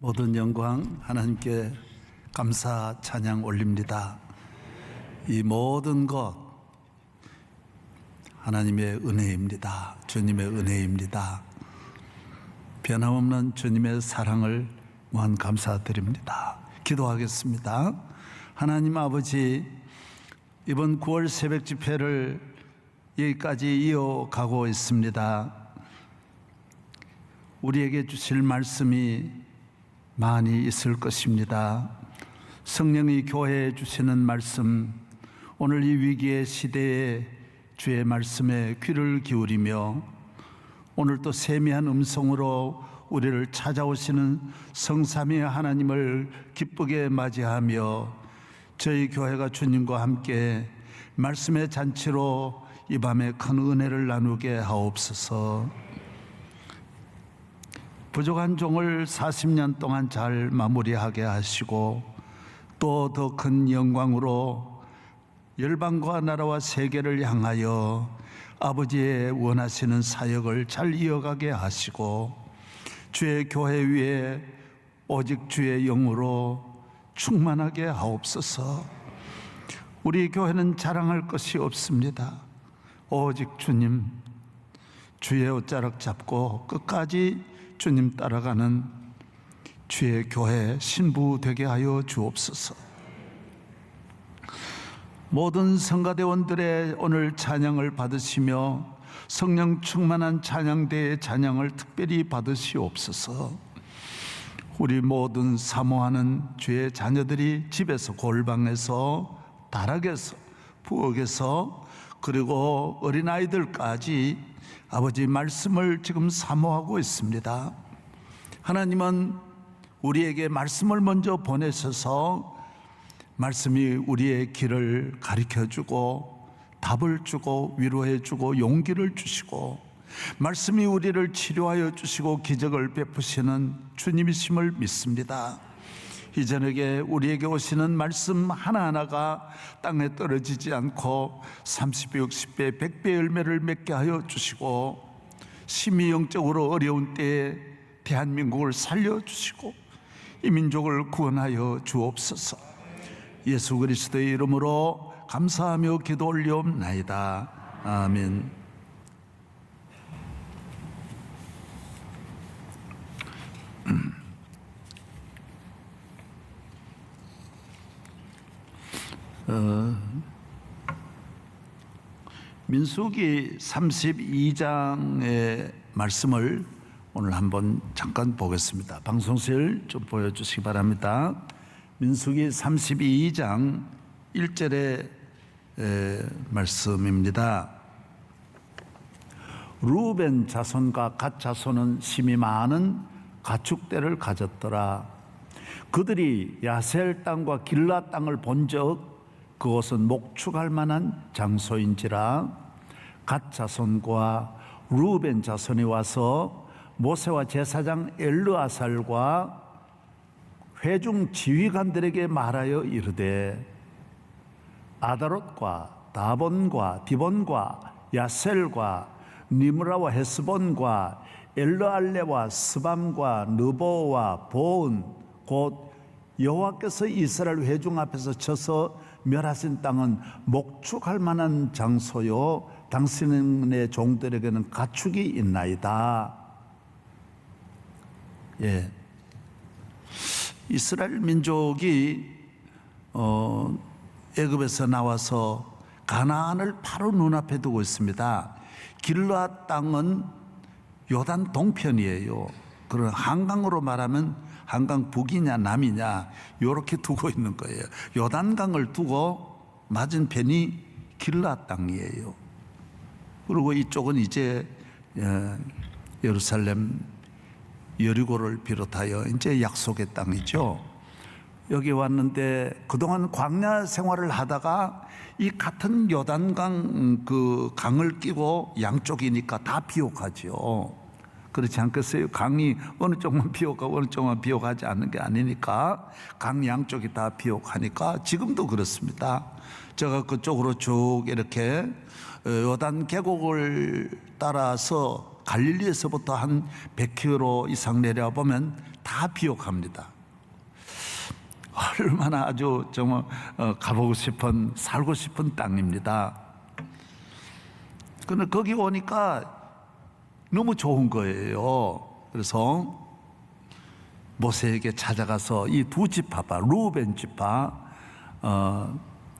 모든 영광 하나님께 감사 찬양 올립니다. 이 모든 것 하나님의 은혜입니다. 주님의 은혜입니다. 변함없는 주님의 사랑을 무한 감사드립니다. 기도하겠습니다. 하나님 아버지, 이번 9월 새벽 집회를 여기까지 이어가고 있습니다. 우리에게 주실 말씀이 많이 있을 것입니다. 성령이 교회에 주시는 말씀, 오늘 이 위기의 시대에 주의 말씀에 귀를 기울이며 오늘 또 세미한 음성으로 우리를 찾아오시는 성삼위의 하나님을 기쁘게 맞이하며 저희 교회가 주님과 함께 말씀의 잔치로 이 밤에 큰 은혜를 나누게 하옵소서. 부족한 종을 40년 동안 잘 마무리하게 하시고 또 더 큰 영광으로 열방과 나라와 세계를 향하여 아버지의 원하시는 사역을 잘 이어가게 하시고 주의 교회 위에 오직 주의 영으로 충만하게 하옵소서. 우리 교회는 자랑할 것이 없습니다. 오직 주님, 주의 옷자락 잡고 끝까지 주님 따라가는 주의 교회 신부 되게 하여 주옵소서. 모든 성가대원들의 오늘 찬양을 받으시며 성령 충만한 찬양대의 찬양을 특별히 받으시옵소서. 우리 모든 사모하는 주의 자녀들이 집에서, 골방에서, 다락에서, 부엌에서, 그리고 어린아이들까지 아버지 말씀을 지금 사모하고 있습니다. 하나님은 우리에게 말씀을 먼저 보내셔서 말씀이 우리의 길을 가르쳐주고 답을 주고 위로해주고 용기를 주시고 말씀이 우리를 치료하여 주시고 기적을 베푸시는 주님이심을 믿습니다. 이 저녁에 우리에게 오시는 말씀 하나하나가 땅에 떨어지지 않고 30배, 60배, 100배 열매를 맺게 하여 주시고 심히 영적으로 어려운 때에 대한민국을 살려주시고 이 민족을 구원하여 주옵소서. 예수 그리스도의 이름으로 감사하며 기도 올리옵나이다. 아멘. 민수기 32장의 말씀을 오늘 한번 잠깐 보겠습니다. 방송실 좀 보여주시기 바랍니다. 민수기 32장 1절의 말씀입니다. 루벤 자손과 갓 자손은 심히 많은 가축대를 가졌더라. 그들이 야셀 땅과 길라 땅을 본적 그곳은 목축할 만한 장소인지라. 갓 자손과 루벤 자손이 와서 모세와 제사장 엘르아살과 회중 지휘관들에게 말하여 이르되 아다롯과 다본과 디본과 야셀과 니므라와 헤스본과 엘르알레와 스밤과 느보와 보은 곧 여호와께서 이스라엘 회중 앞에서 쳐서 멸하신 땅은 목축할 만한 장소요 당신의 종들에게는 가축이 있나이다. 예. 이스라엘 민족이 애굽에서 나와서 가나안을 바로 눈앞에 두고 있습니다. 길르앗 땅은 요단 동편이에요. 그런 한강으로 말하면 한강 북이냐 남이냐 이렇게 두고 있는 거예요. 요단강을 두고 맞은편이 길르앗 땅이에요. 그리고 이쪽은 이제 예루살렘 여리고를 비롯하여 이제 약속의 땅이죠. 여기 왔는데 그동안 광야 생활을 하다가 이 같은 요단강 그 강을 끼고 양쪽이니까 다 비옥하죠. 그렇지 않겠어요? 강이 어느 쪽만 비옥하고 어느 쪽만 비옥하지 않는 게 아니니까 강 양쪽이 다 비옥하니까 지금도 그렇습니다. 제가 그쪽으로 쭉 이렇게 요단 계곡을 따라서 갈릴리에서부터 한 100km 이상 내려보면 다 다 비옥합니다. 얼마나 아주 정말 가보고 싶은, 살고 싶은 땅입니다. 그런데 거기 오니까 너무 좋은 거예요. 그래서 모세에게 찾아가서 이 두 지파가, 루벤 지파,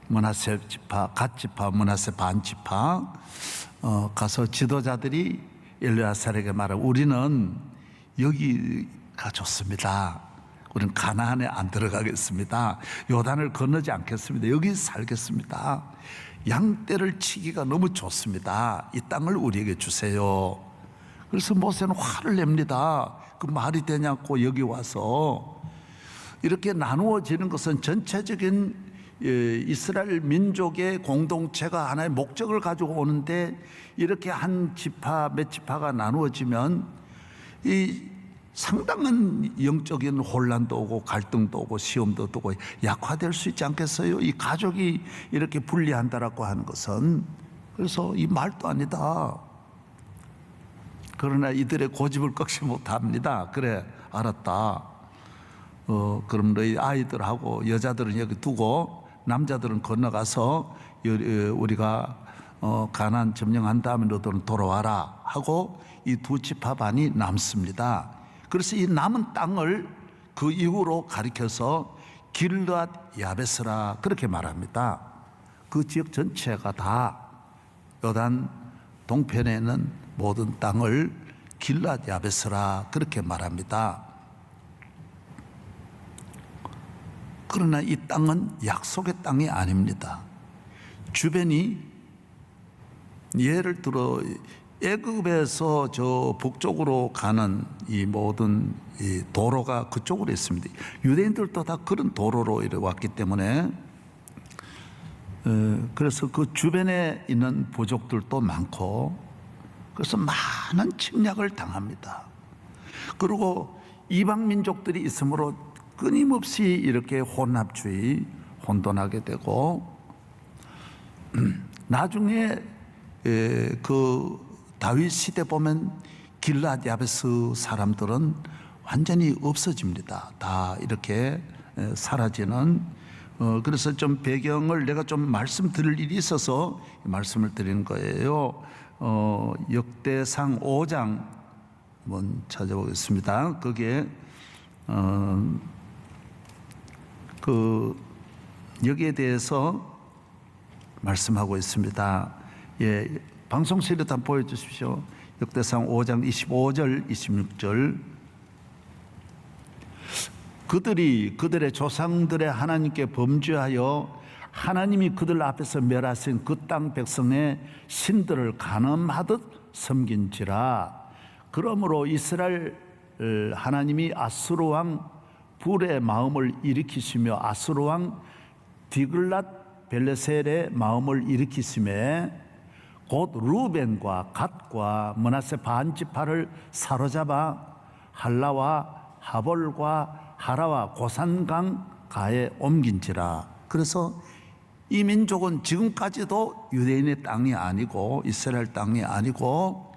므낫세 지파, 갓 지파, 므낫세 반 지파 가서 지도자들이 엘르아살에게 말하고, 우리는 여기가 좋습니다. 우리는 가나안에 안 들어가겠습니다. 요단을 건너지 않겠습니다. 여기 살겠습니다. 양떼를 치기가 너무 좋습니다. 이 땅을 우리에게 주세요. 그래서 모세는 화를 냅니다. 그 말이 되냐고. 여기 와서 이렇게 나누어지는 것은 전체적인 이스라엘 민족의 공동체가 하나의 목적을 가지고 오는데, 이렇게 한 지파 몇 지파가 나누어지면 이 상당한 영적인 혼란도 오고 갈등도 오고 시험도 오고 약화될 수 있지 않겠어요? 이 가족이 이렇게 분리한다라고 하는 것은. 그래서 이 말도 아니다. 그러나 이들의 고집을 꺾지 못합니다. 그래, 알았다. 그럼 너희 아이들하고 여자들은 여기 두고 남자들은 건너가서 우리가 가나안 점령한 다음에 너들은 돌아와라 하고 이 두 지파 반이 남습니다. 그래서 이 남은 땅을 그 이후로 가리켜서 길르앗 야베스라 그렇게 말합니다. 그 지역 전체가 다 요단 동편에 있는 모든 땅을 길르앗 야베스라 그렇게 말합니다. 그러나 이 땅은 약속의 땅이 아닙니다. 주변이, 예를 들어 애굽에서 저 북쪽으로 가는 이 모든 이 도로가 그쪽으로 있습니다. 유대인들도 다 그런 도로로 이렇게 왔기 때문에 그래서 그 주변에 있는 부족들도 많고, 그래서 많은 침략을 당합니다. 그리고 이방 민족들이 있으므로 끊임없이 이렇게 혼합주의, 혼돈하게 되고, 나중에 그 다윗 시대 보면 길르앗 야베스 사람들은 완전히 없어집니다. 다 이렇게 사라지는. 그래서 좀 배경을 내가 좀 말씀드릴 일이 있어서 말씀을 드리는 거예요. 역대상 5장 한번 찾아보겠습니다. 거기에 여기에 대해서 말씀하고 있습니다. 예, 방송실에 다 보여주십시오. 역대상 5장 25절 26절. 그들이 그들의 조상들의 하나님께 범죄하여 하나님이 그들 앞에서 멸하신 그 땅 백성의 신들을 간음하듯 섬긴지라. 그러므로 이스라엘 하나님이 아수르 왕 불의 마음을 일으키시며 아수르 왕 디글랏 벨레셀의 마음을 일으키심에 곧 루벤과 갓과 므낫세 반 지파를 사로잡아 할라와 하볼과 하라와 고산강 가에 옮긴지라. 그래서 이 민족은 지금까지도 유대인의 땅이 아니고 이스라엘 땅이 아니고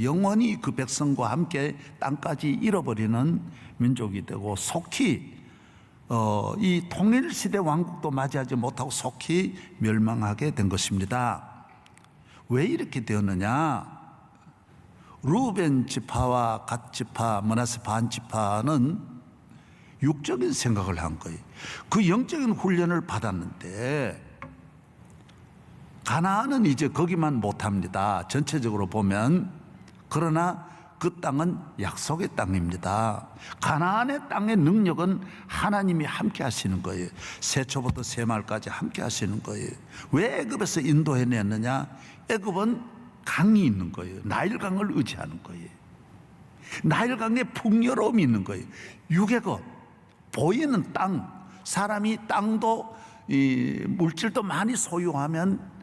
영원히 그 백성과 함께 땅까지 잃어버리는 민족이 되고, 속히 이 통일시대 왕국도 맞이하지 못하고 속히 멸망하게 된 것입니다. 왜 이렇게 되었느냐? 루벤 지파와 갓 지파, 므낫세 반 지파는 육적인 생각을 한 거예요. 그 영적인 훈련을 받았는데 가나안은 이제 거기만 못합니다. 전체적으로 보면. 그러나 그 땅은 약속의 땅입니다. 가나안의 땅의 능력은 하나님이 함께 하시는 거예요. 세초부터 세말까지 함께 하시는 거예요. 왜 애굽에서 인도해냈느냐? 애굽은 강이 있는 거예요. 나일강을 의지하는 거예요. 나일강에 풍요로움이 있는 거예요. 유계급, 보이는 땅, 사람이 땅도 이 물질도 많이 소유하면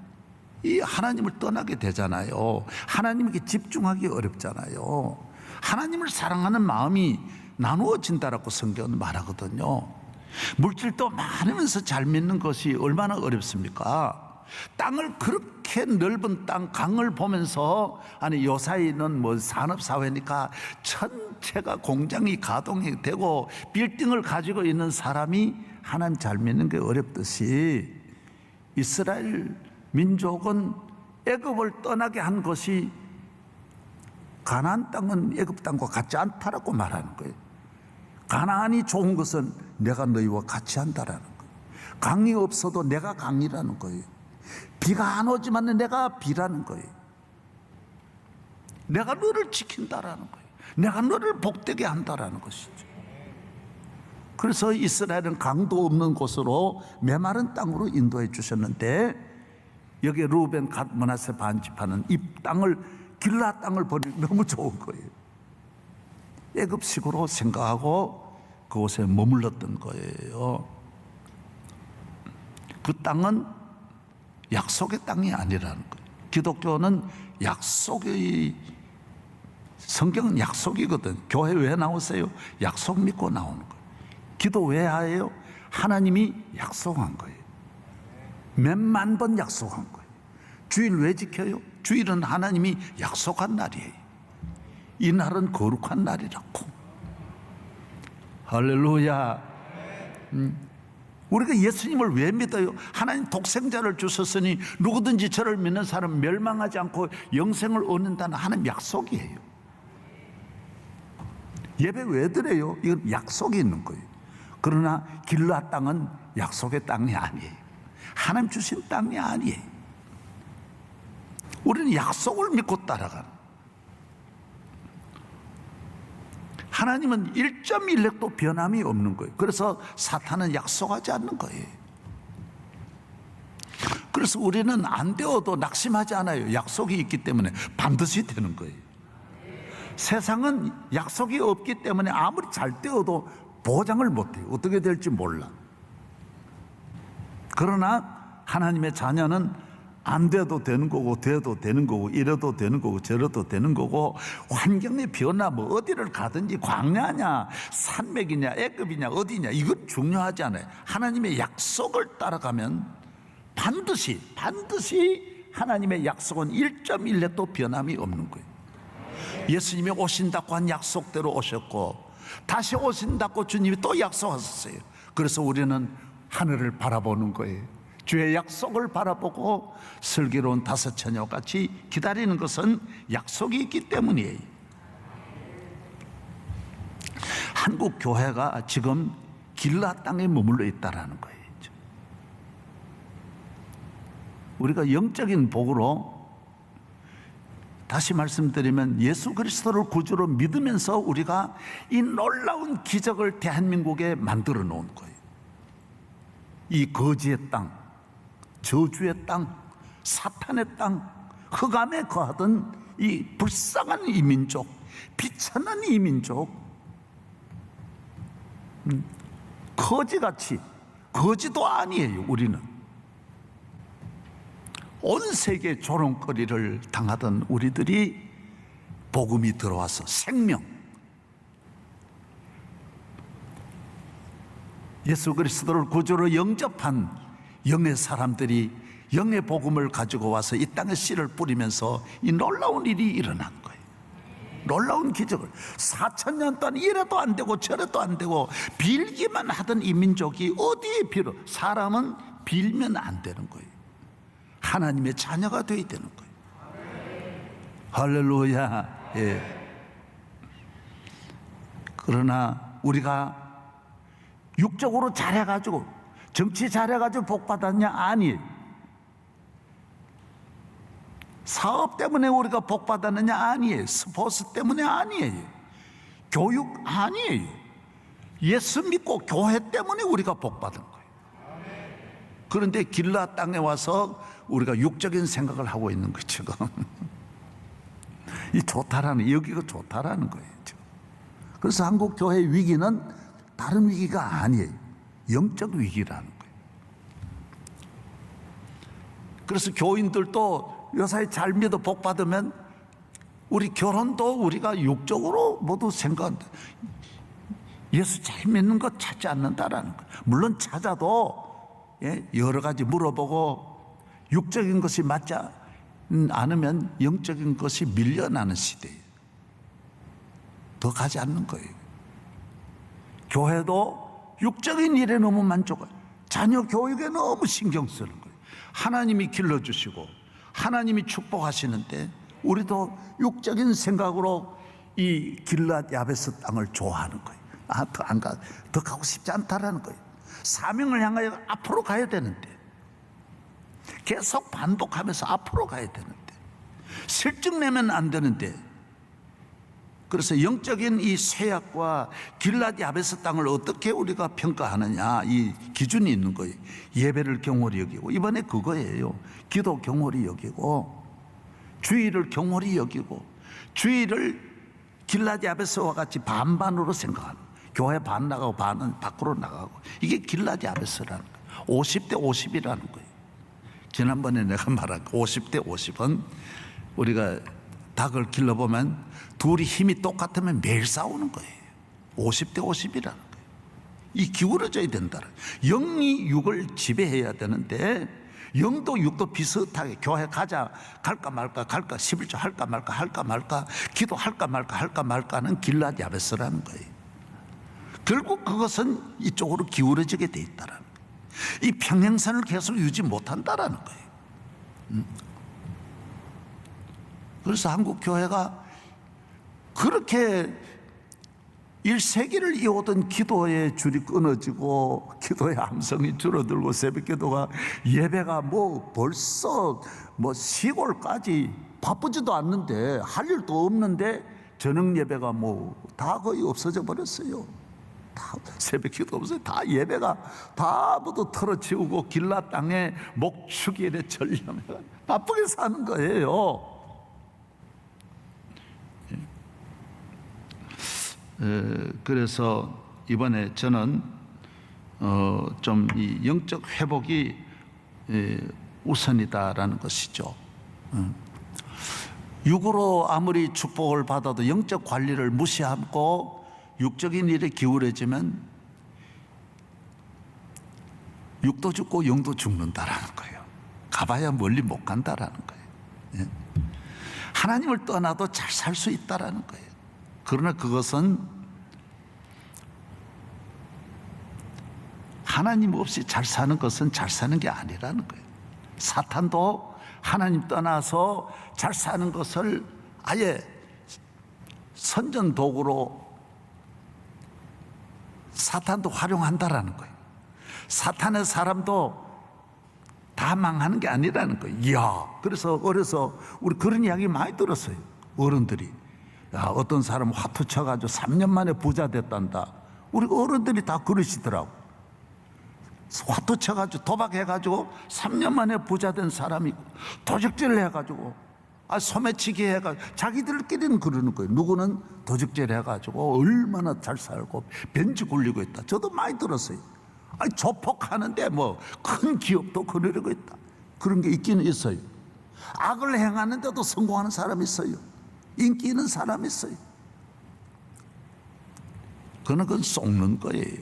이 하나님을 떠나게 되잖아요. 하나님에게 집중하기 어렵잖아요. 하나님을 사랑하는 마음이 나누어진다라고 성경은 말하거든요. 물질도 많으면서 잘 믿는 것이 얼마나 어렵습니까? 땅을 그렇게 넓은 땅, 강을 보면서 아니 요 사이는 뭐 산업사회니까 전체가 공장이 가동이 되고 빌딩을 가지고 있는 사람이 하나님 잘 믿는 게 어렵듯이 이스라엘 민족은 애굽을 떠나게 한 것이 가나안 땅은 애굽 땅과 같지 않다라고 말하는 거예요. 가나안이 좋은 것은 내가 너희와 같이 한다라는 거예요. 강이 없어도 내가 강이라는 거예요. 비가 안 오지만 내가 비라는 거예요. 내가 너를 지킨다라는 거예요. 내가 너를 복되게 한다라는 것이죠. 그래서 이스라엘은 강도 없는 곳으로 메마른 땅으로 인도해 주셨는데 여기에 루벤, 갓, 므낫세 반지파는 이 땅을 길라 땅을 보니 너무 좋은 거예요. 애굽식으로 생각하고 그곳에 머물렀던 거예요. 그 땅은 약속의 땅이 아니라는 거예요. 기독교는 약속의, 성경은 약속이거든. 교회 왜 나오세요? 약속 믿고 나오는 거예요. 기도 왜 하예요? 하나님이 약속한 거예요. 몇만 번 약속한 거예요. 주일 왜 지켜요? 주일은 하나님이 약속한 날이에요. 이 날은 거룩한 날이라고. 할렐루야. 우리가 예수님을 왜 믿어요? 하나님 독생자를 주셨으니 누구든지 저를 믿는 사람은 멸망하지 않고 영생을 얻는다는 하나님 약속이에요. 예배 왜 드려요? 이건 약속이 있는 거예요. 그러나 길라 땅은 약속의 땅이 아니에요. 하나님 주신 땅이 아니에요. 우리는 약속을 믿고 따라가는. 하나님은 1.1획도 변함이 없는 거예요. 그래서 사탄은 약속하지 않는 거예요. 그래서 우리는 안 되어도 낙심하지 않아요. 약속이 있기 때문에 반드시 되는 거예요. 세상은 약속이 없기 때문에 아무리 잘 되어도 보장을 못해요. 어떻게 될지 몰라. 그러나 하나님의 자녀는 안 돼도 되는 거고 돼도 되는 거고 이래도 되는 거고 저래도 되는 거고 환경의 변화 뭐 어디를 가든지 광야냐 산맥이냐 애굽이냐 어디냐 이건 중요하지 않아요. 하나님의 약속을 따라가면 반드시 하나님의 약속은 1.1획도 변함이 없는 거예요. 예수님이 오신다고 한 약속대로 오셨고 다시 오신다고 주님이 또 약속하셨어요. 그래서 우리는 하늘을 바라보는 거예요. 주의 약속을 바라보고 슬기로운 다섯 처녀같이 기다리는 것은 약속이 있기 때문이에요. 한국 교회가 지금 길라 땅에 머물러 있다라는 거예요. 우리가 영적인 복으로 다시 말씀드리면 예수 그리스도를 구주로 믿으면서 우리가 이 놀라운 기적을 대한민국에 만들어 놓은 거예요. 이 거지의 땅, 저주의 땅, 사탄의 땅, 흑암에 거하던 이 불쌍한 이 민족, 비천한 이 민족, 거지같이, 거지도 아니에요. 우리는 온 세계 조롱거리를 당하던 우리들이 복음이 들어와서 생명, 예수 그리스도를 구주로 영접한 영의 사람들이 영의 복음을 가지고 와서 이 땅에 씨를 뿌리면서 이 놀라운 일이 일어난 거예요. 놀라운 기적을 4,000년 동안 이래도 안 되고 저래도 안 되고 빌기만 하던 이 민족이 어디에 빌어? 사람은 빌면 안 되는 거예요. 하나님의 자녀가 되어야 되는 거예요. 할렐루야. 예. 그러나 우리가 육적으로 잘해가지고 정치 잘해가지고 복 받았냐? 아니에요. 사업 때문에 우리가 복 받았느냐? 아니에요. 스포츠 때문에 아니에요. 교육 아니에요. 예수 믿고 교회 때문에 우리가 복 받은 거예요. 그런데 길라 땅에 와서 우리가 육적인 생각을 하고 있는 거죠. 지금 이 좋다라는, 여기가 좋다라는 거예요. 지금. 그래서 한국 교회 위기는 다른 위기가 아니에요. 영적 위기라는 거예요. 그래서 교인들도 요사이 잘 믿어 복 받으면 우리 결혼도 우리가 육적으로 모두 생각한다. 예수 잘 믿는 것 찾지 않는다라는 거예요. 물론 찾아도 여러 가지 물어보고 육적인 것이 맞지 않으면 영적인 것이 밀려나는 시대예요. 더 가지 않는 거예요. 교회도 육적인 일에 너무 만족해요. 자녀 교육에 너무 신경 쓰는 거예요. 하나님이 길러주시고 하나님이 축복하시는데 우리도 육적인 생각으로 이 길앗 야베스 땅을 좋아하는 거예요. 더 가고 싶지 않다라는 거예요. 사명을 향하여 앞으로 가야 되는데 계속 반복하면서 앞으로 가야 되는데 실증 내면 안 되는데, 그래서 영적인 이 쇠약과 길앗 야베스 땅을 어떻게 우리가 평가하느냐, 이 기준이 있는 거예요. 예배를 경홀히 여기고, 이번에 그거예요. 기도 경홀히 여기고, 주의를 경홀히 여기고, 주의를 길앗 야베스와 같이 반반으로 생각하는 거예요. 교회 반 나가고 반은 밖으로 나가고, 이게 길앗 야베스라는 거예요. 50대 50이라는 거예요. 지난번에 내가 말한 50대 50은 우리가 닭을 길러보면 둘이 힘이 똑같으면 매일 싸우는 거예요. 50대 50이라는 거예요. 이 기울어져야 된다는 거예요. 영이 육을 지배해야 되는데 영도 육도 비슷하게 교회 가자, 갈까 말까, 갈까 11조 할까 말까, 할까 말까, 기도할까 말까, 할까 말까는 길앗 야베스라는 거예요. 결국 그것은 이쪽으로 기울어지게 돼 있다라는 거예요. 이 평행선을 계속 유지 못한다라는 거예요. 그래서 한국 교회가 그렇게 1세기를 이어오던 기도의 줄이 끊어지고 기도의 함성이 줄어들고 새벽 기도가 예배가 벌써 시골까지 바쁘지도 않는데 할 일도 없는데 저녁 예배가 다 거의 없어져 버렸어요. 다 새벽 기도 없어요. 다 예배가 다 모두 털어치우고 길라 땅에 목축일에 전념해 바쁘게 사는 거예요. 그래서 이번에 저는 좀 이 영적 회복이 우선이다라는 것이죠. 육으로 아무리 축복을 받아도 영적 관리를 무시하고 육적인 일에 기울어지면 육도 죽고 영도 죽는다라는 거예요. 가봐야 멀리 못 간다라는 거예요. 하나님을 떠나도 잘 살 수 있다라는 거예요. 그러나 그것은 하나님 없이 잘 사는 것은 잘 사는 게 아니라는 거예요. 사탄도 하나님 떠나서 잘 사는 것을 아예 선전 도구로 사탄도 활용한다라는 거예요. 사탄의 사람도 다 망하는 게 아니라는 거예요. 이야, 그래서 어려서 우리 그런 이야기 많이 들었어요. 어른들이. 야, 어떤 사람은 화투 쳐가지고 3년 만에 부자 됐단다. 우리 어른들이 다 그러시더라고. 화투 쳐가지고 도박해가지고 3년 만에 부자 된 사람이 있고, 도적질을 해가지고 소매치기 해가지고 자기들끼리는 그러는 거예요. 누구는 도적질 해가지고 얼마나 잘 살고 벤치 굴리고 있다. 저도 많이 들었어요. 조폭하는데 큰 기업도 거느리고 있다. 그런 게 있기는 있어요. 악을 행하는데도 성공하는 사람이 있어요. 인기 있는 사람이 있어요. 그건 속는 거예요.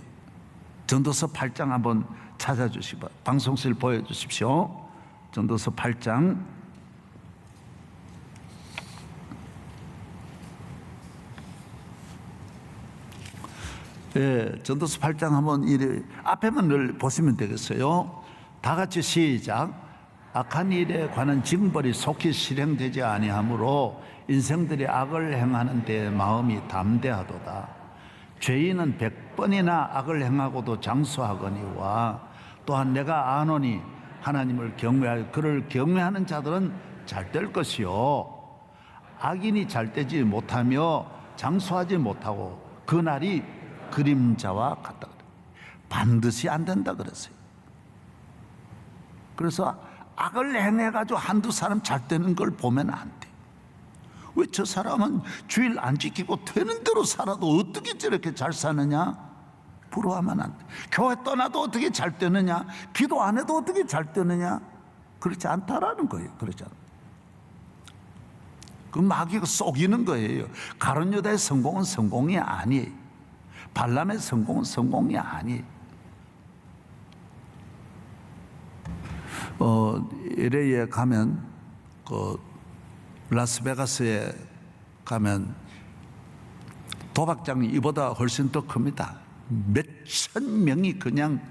전도서 8장 한번 찾아주시고 방송실 보여주십시오. 전도서 8장. 전도서 8장 한번 앞에만 늘 보시면 되겠어요. 다 같이 시작. 악한 일에 관한 징벌이 속히 실행되지 아니하므로 인생들이 악을 행하는 데 마음이 담대하도다. 죄인은 100번이나 악을 행하고도 장수하거니와 또한 내가 아노니 하나님을 경외하여 그를 경외하는 자들은 잘될 것이요 악인이 잘되지 못하며 장수하지 못하고 그날이 그림자와 같다. 반드시 안 된다 그랬어요. 그래서 악을 행해가지고 한두 사람 잘 되는 걸 보면 안 돼. 왜 저 사람은 주일 안 지키고 되는 대로 살아도 어떻게 저렇게 잘 사느냐? 부러워하면 안 돼. 교회 떠나도 어떻게 잘 되느냐? 기도 안 해도 어떻게 잘 되느냐? 그렇지 않다라는 거예요. 그렇지 않아. 그 마귀가 속이는 거예요. 가룟 유다의 성공은 성공이 아니에요. 발람의 성공은 성공이 아니에요. LA에 가면 그 라스베가스에 가면 도박장이 이보다 훨씬 더 큽니다. 몇천 명이 그냥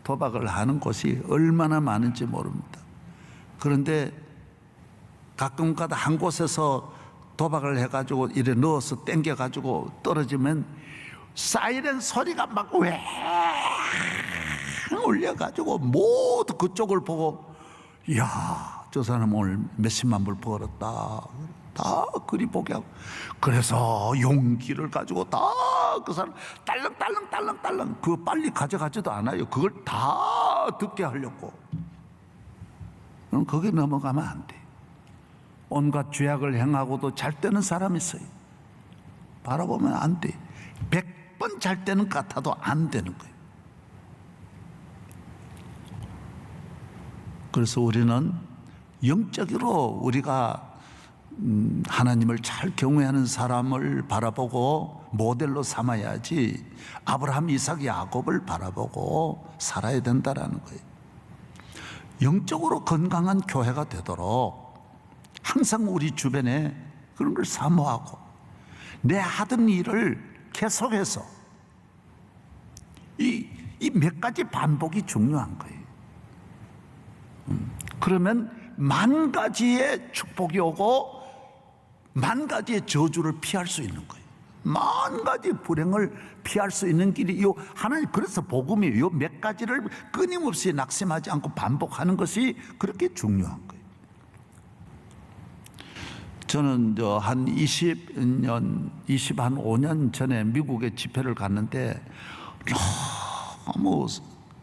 도박을 하는 곳이 얼마나 많은지 모릅니다. 그런데 가끔가다 한 곳에서 도박을 해가지고 이래 넣어서 땡겨가지고 떨어지면 사이렌 소리가 막 왜 울려가지고 모두 그쪽을 보고, 이야, 저 사람 오늘 몇십만 불 벌었다, 다 그리 보게 하고, 그래서 용기를 가지고 다 그 사람 딸랑딸랑 그거 빨리 가져가지도 않아요. 그걸 다 듣게 하려고. 그럼 거기 넘어가면 안 돼. 온갖 죄악을 행하고도 잘 되는 사람이 있어요. 바라보면 안 돼. 100번 잘 되는 것 같아도 안 되는 거예요. 그래서 우리는 영적으로 우리가 하나님을 잘 경외하는 사람을 바라보고 모델로 삼아야지, 아브라함, 이삭, 야곱을 바라보고 살아야 된다라는 거예요. 영적으로 건강한 교회가 되도록 항상 우리 주변에 그런 걸 사모하고 내 하던 일을 계속해서 이 몇 가지 반복이 중요한 거예요. 그러면 만 가지의 축복이 오고 만 가지의 저주를 피할 수 있는 거예요. 만 가지 불행을 피할 수 있는 길이 요 하나님, 그래서 복음이 요 몇 가지를 끊임없이 낙심하지 않고 반복하는 것이 그렇게 중요한 거예요. 저는 한 25년 전에 미국에 집회를 갔는데 너무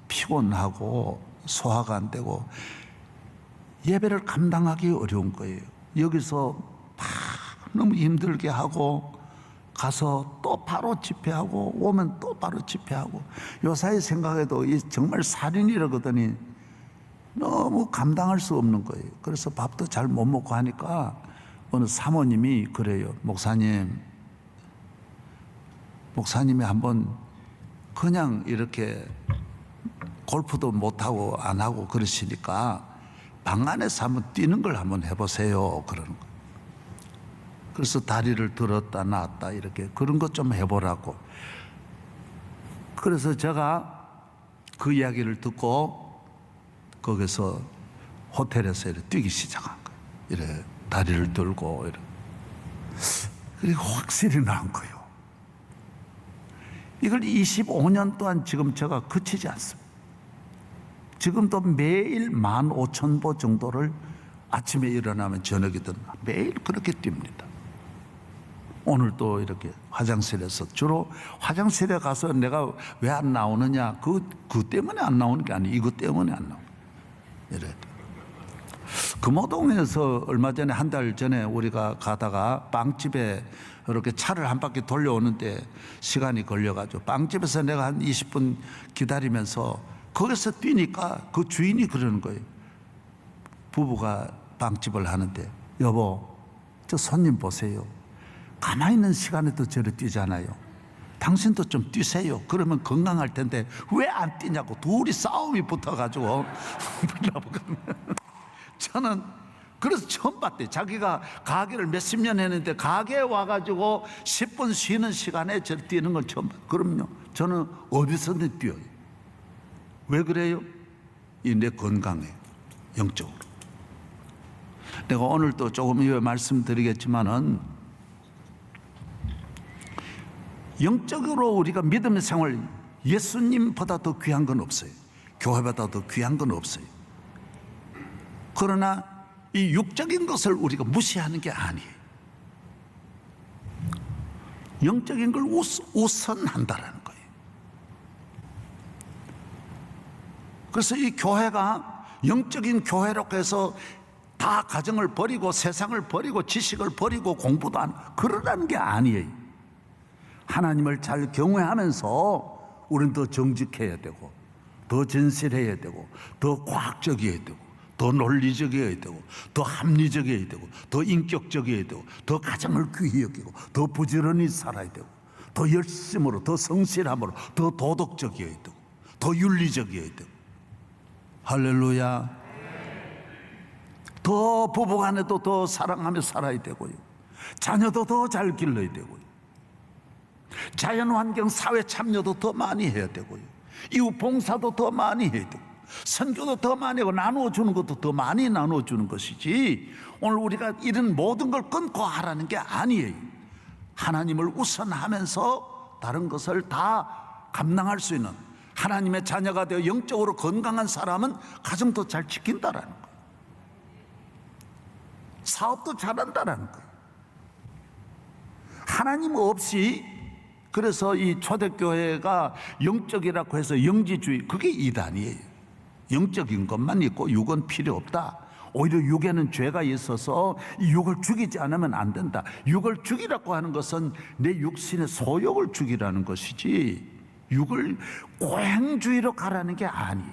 피곤하고 소화가 안 되고 예배를 감당하기 어려운 거예요. 여기서 너무 힘들게 하고 가서 또 바로 집회하고 오면 또 바로 집회하고, 요사이 생각해도 정말 살인이라거든요. 너무 감당할 수 없는 거예요. 그래서 밥도 잘 못 먹고 하니까 어느 사모님이 그래요. 목사님이 한번 그냥 이렇게 골프도 못하고 안 하고 그러시니까 방 안에서 한번 뛰는 걸 한번 해보세요, 그러는 거예요. 그래서 다리를 들었다 놨다 이렇게 그런 것 좀 해보라고. 그래서 제가 그 이야기를 듣고 거기서 호텔에서 이렇게 뛰기 시작한 거예요. 이래 다리를 들고 이래. 그리고 확실히 나은 거예요. 이걸 25년 동안 지금 제가 그치지 않습니다. 지금도 매일 15,000보 정도를 아침에 일어나면 저녁이든 매일 그렇게 뜁니다. 오늘 또 이렇게 화장실에서, 주로 화장실에 가서 내가 왜 안 나오느냐, 그 때문에 안 나오는 게 아니에요. 이것 때문에 안 나오는 거예요. 이래. 금호동에서 얼마 전에, 한 달 전에 우리가 가다가 빵집에 이렇게 차를 한 바퀴 돌려오는데 시간이 걸려가지고 빵집에서 내가 한 20분 기다리면서 거기서 뛰니까 그 주인이 그러는 거예요. 부부가 빵집을 하는데, 여보, 저 손님 보세요. 가만히 있는 시간에도 저를 뛰잖아요. 당신도 좀 뛰세요. 그러면 건강할 텐데 왜 안 뛰냐고 둘이 싸움이 붙어가지고 저는 그래서 처음 봤대요. 자기가 가게를 몇십 년 했는데 가게에 와가지고 10분 쉬는 시간에 저를 뛰는 건 처음 봤어요. 그럼요, 저는 어디서든 뛰어요. 왜 그래요? 이 내 건강에, 영적으로. 내가 오늘 또 조금 이후에 말씀드리겠지만은, 영적으로 우리가 믿음의 생활, 예수님보다 더 귀한 건 없어요. 교회보다 더 귀한 건 없어요. 그러나 이 육적인 것을 우리가 무시하는 게 아니에요. 영적인 걸 우선한다라는 거예요. 그래서 이 교회가 영적인 교회라고 해서 다 가정을 버리고 세상을 버리고 지식을 버리고 공부도 안, 그러라는 게 아니에요. 하나님을 잘 경외하면서 우리는 더 정직해야 되고, 더 진실해야 되고, 더 과학적이어야 되고, 더 논리적이어야 되고, 더 합리적이어야 되고, 더 인격적이어야 되고, 더 가정을 귀히 여기고, 더 부지런히 살아야 되고, 더 열심으로, 더 성실함으로, 더 도덕적이어야 되고, 더 윤리적이어야 되고. 할렐루야. 더 부부간에도 더 사랑하며 살아야 되고요. 자녀도 더 잘 길러야 되고요. 자연환경 사회 참여도 더 많이 해야 되고요. 이웃 봉사도 더 많이 해야 되고, 선교도 더 많이 하고, 나누어주는 것도 더 많이 나누어주는 것이지, 오늘 우리가 이런 모든 걸 끊고 하라는 게 아니에요. 하나님을 우선하면서 다른 것을 다 감당할 수 있는 하나님의 자녀가 되어 영적으로 건강한 사람은 가정도 잘 지킨다라는 거예요. 사업도 잘한다라는 거예요. 하나님 없이, 그래서 이 초대교회가 영적이라고 해서 영지주의, 그게 이단이에요. 영적인 것만 있고 육은 필요 없다. 오히려 육에는 죄가 있어서 이 육을 죽이지 않으면 안 된다. 육을 죽이라고 하는 것은 내 육신의 소욕을 죽이라는 것이지, 육을 고행주의로 가라는 게 아니에요.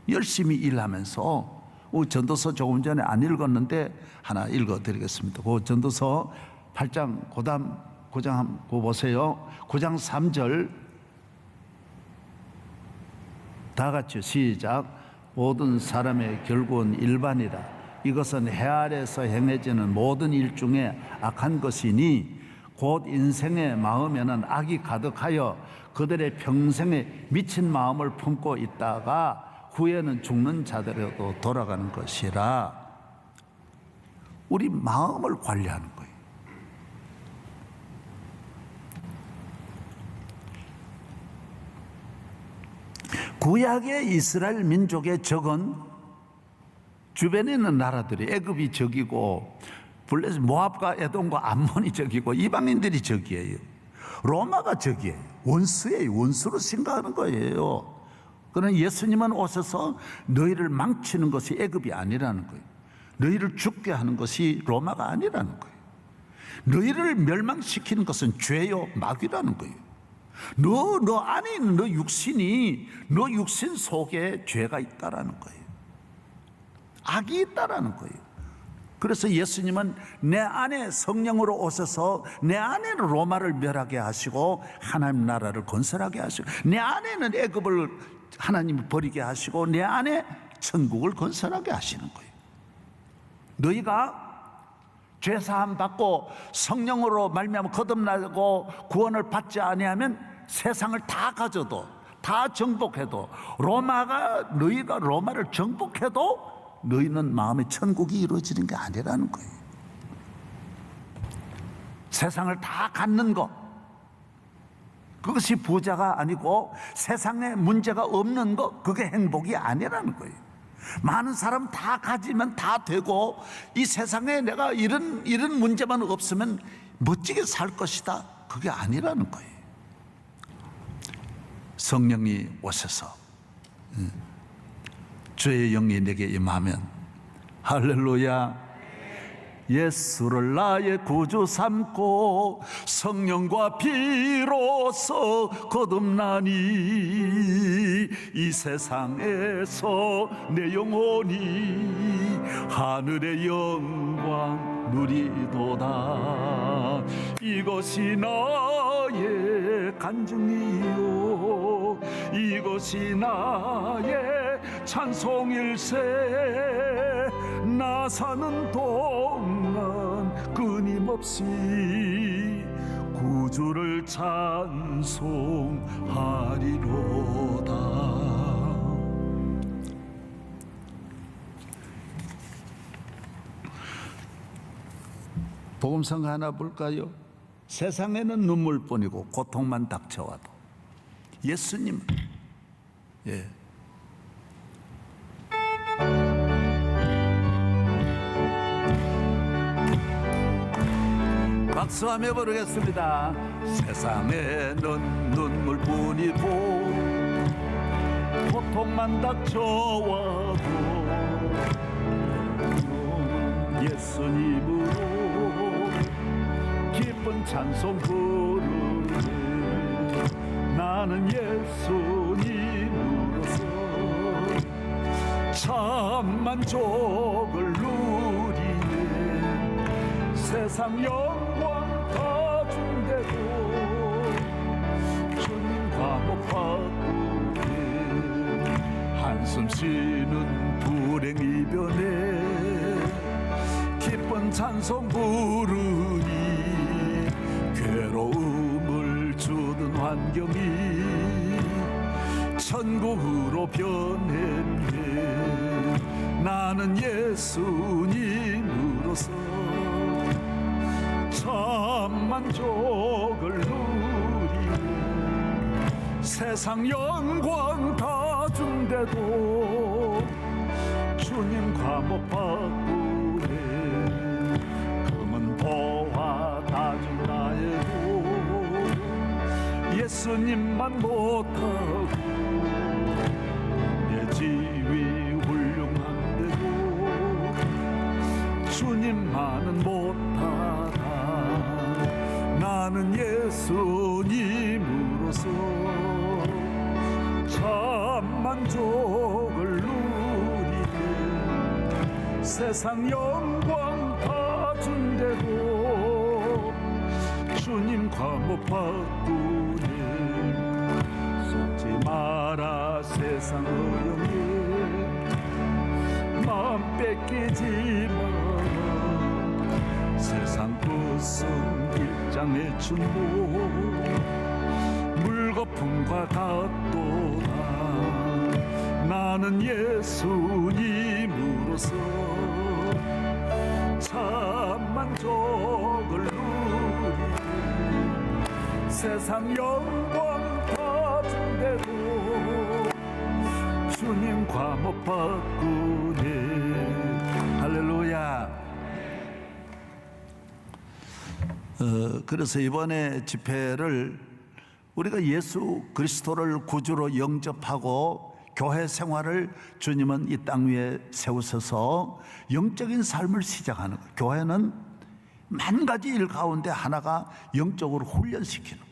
열심히 일하면서, 전도서 조금 전에 안 읽었는데 하나 읽어드리겠습니다. 그 전도서 8장 고장 한번 보세요. 9장 3절 다 같이 시작. 모든 사람의 결국은 일반이라. 이것은 해 아래서 행해지는 모든 일 중에 악한 것이니 곧 인생의 마음에는 악이 가득하여 그들의 평생에 미친 마음을 품고 있다가 후에는 죽는 자들에도 돌아가는 것이라. 우리 마음을 관리하는 거예요. 구약의 이스라엘 민족의 적은 주변에 있는 나라들이, 애굽이 적이고 블레셋, 모압과 에돔과 암몬이 적이고 이방인들이 적이에요. 로마가 적이에요. 원수예요. 원수로 생각하는 거예요. 그러나 예수님은 오셔서 너희를 망치는 것이 애굽이 아니라는 거예요. 너희를 죽게 하는 것이 로마가 아니라는 거예요. 너희를 멸망시키는 것은 죄요 마귀라는 거예요. 너 안에 있는 너 육신이, 너 육신 속에 죄가 있다라는 거예요. 악이 있다라는 거예요. 그래서 예수님은 내 안에 성령으로 오셔서 내 안에는 로마를 멸하게 하시고 하나님 나라를 건설하게 하시고, 내 안에는 애굽을 하나님이 버리게 하시고 내 안에 천국을 건설하게 하시는 거예요. 너희가 죄사함 받고 성령으로 말미암아 거듭나고 구원을 받지 아니하면 세상을 다 가져도, 다 정복해도, 너희가 로마를 정복해도 너희는 마음의 천국이 이루어지는 게 아니라는 거예요. 세상을 다 갖는 것, 그것이 부자가 아니고 세상에 문제가 없는 것, 그게 행복이 아니라는 거예요. 많은 사람 다 가지면 다 되고, 이 세상에 내가 이런 문제만 없으면 멋지게 살 것이다, 그게 아니라는 거예요. 성령이 오셔서 주의 영이 내게 임하면, 할렐루야, 예수를 나의 구주 삼고 성령과 비로소 거듭나니 이 세상에서 내 영혼이 하늘의 영광 누리도다. 이것이 나의 간증이요, 이것이 나의 찬송일세. 나 사는 동안 끊임없이 구주를 찬송하리로다. 복음성 하나 볼까요? 세상에는 눈물뿐이고 고통만 닥쳐와도 예수님은, 박수하며 부르겠습니다. 세상에는 눈물뿐이고 고통만 닥쳐와도 예수님으로 기쁜 찬송 부르네. 나는 예수님으로서 참 만족을 누리네. 세상 영광 다 준대도 주님과 못 바꾸네. 한숨 쉬는 불행 이변에 찬송 부르니 괴로움을 주는 환경이 천국으로 변했네. 나는 예수님으로서 참 만족을 누리네. 세상 영광 다 준대도 주님과 못 바꾸네. 금은 보화 다 준 나에도 예수님만 못하고 내 지위 훌륭한데도 주님만은 못하다. 나는 예수님으로서 참 만족을 누리네. 세상 영광 다 준대도 주님과 못 바꾸네. 속지 마라 세상 어영에 마음 뺏기지 마라. 세상 끝은 일장의 춘도 물거품과 같도다. 나는 예수님으로서 참 만족을 누리네. 세상 영광 다 준대도 주님과 못 바꾸네. 할렐루야. 그래서 이번에 집회를 우리가 예수 그리스도를 구주로 영접하고 교회 생활을 주님은 이 땅 위에 세우셔서 영적인 삶을 시작하는 거예요. 교회는 만 가지 일 가운데 하나가 영적으로 훈련시키는 거예요.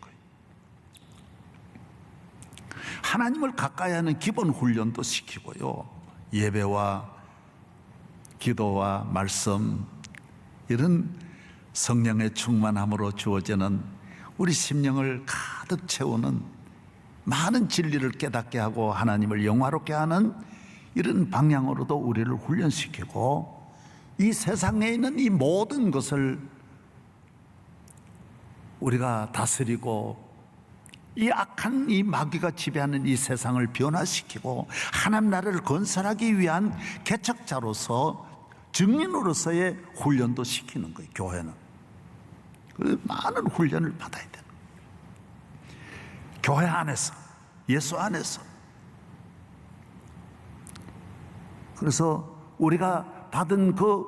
하나님을 가까이 하는 기본 훈련도 시키고요. 예배와 기도와 말씀, 이런 성령의 충만함으로 주어지는 우리 심령을 가득 채우는 많은 진리를 깨닫게 하고 하나님을 영화롭게 하는 이런 방향으로도 우리를 훈련시키고, 이 세상에 있는 이 모든 것을 우리가 다스리고 이 악한 이 마귀가 지배하는 이 세상을 변화시키고 하나님 나라를 건설하기 위한 개척자로서 증인으로서의 훈련도 시키는 거예요. 교회는 많은 훈련을 받아야 돼요. 교회 안에서, 예수 안에서. 그래서 우리가 받은 그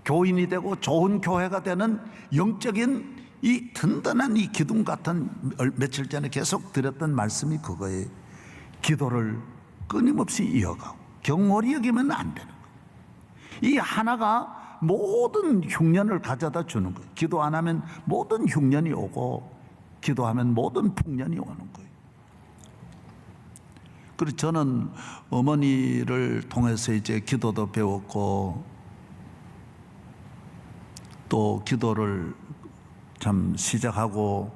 교인이 되고 좋은 교회가 되는 영적인 이 든든한 이 기둥 같은, 며칠 전에 계속 드렸던 말씀이 그거예요. 기도를 끊임없이 이어가고 경홀히 여기면 안 되는 거예요. 이 하나가 모든 흉년을 가져다 주는 거예요. 기도 안 하면 모든 흉년이 오고 기도하면 모든 풍년이 오는 거예요. 그리고 저는 어머니를 통해서 이제 기도도 배웠고 또 기도를 참 시작하고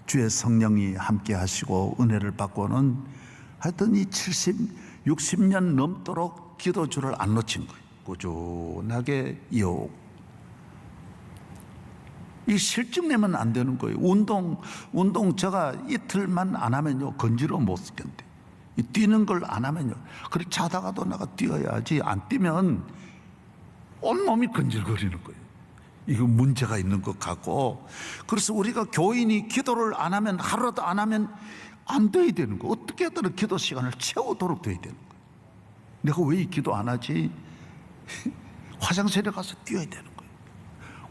주의 성령이 함께 하시고 은혜를 받고는 하여튼 이 70, 60년 넘도록 기도줄을 안 놓친 거예요. 꾸준하게 이어오고. 이 실증 내면 안 되는 거예요. 운동 제가 이틀만 안 하면요 건지러 못 쓰겠는데, 이 뛰는 걸 안 하면요, 그래 자다가도 내가 뛰어야지, 안 뛰면 온몸이 건질거리는 거예요. 이거 문제가 있는 것 같고. 그래서 우리가 교인이 기도를 안 하면, 하루라도 안 하면 안 돼야 되는 거예요. 어떻게 하든 기도 시간을 채우도록 돼야 되는 거예요. 내가 왜 이 기도 안 하지? 화장실에 가서 뛰어야 되는 거예요.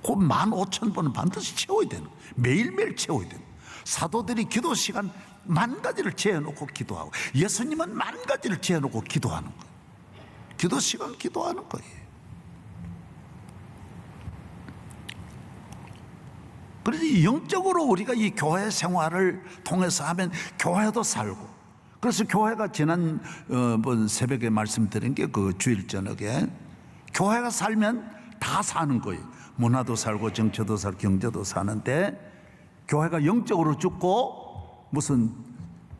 그 15,000번은 반드시 채워야 되는 거예요. 매일매일 채워야 되는 거예요. 사도들이 기도 시간 10,000가지를 재해놓고 기도하고, 예수님은 10,000가지를 재해놓고 기도하는 거예요. 기도 시간 기도하는 거예요. 그래서 영적으로 우리가 이 교회 생활을 통해서 하면 교회도 살고, 그래서 교회가 지난 새벽에 말씀드린 게 그 주일 저녁에, 교회가 살면 다 사는 거예요. 문화도 살고 정치도 살고 경제도 사는데, 교회가 영적으로 죽고 무슨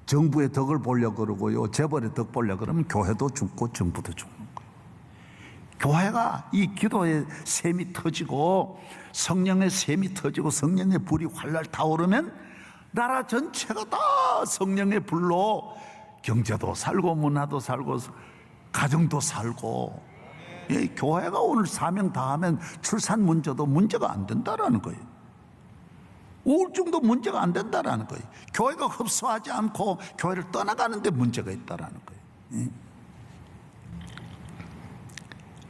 정부의 덕을 보려고 그러고요, 재벌의 덕 보려고 그러면 교회도 죽고 정부도 죽는 거예요. 교회가 이 기도의 샘이 터지고 성령의 샘이 터지고 성령의 불이 활활 타오르면 나라 전체가 다 성령의 불로 경제도 살고 문화도 살고 가정도 살고, 교회가 오늘 사명 다하면 출산 문제도 문제가 안 된다라는 거예요. 우울증도 문제가 안 된다라는 거예요. 교회가 흡수하지 않고 교회를 떠나가는데 문제가 있다라는 거예요.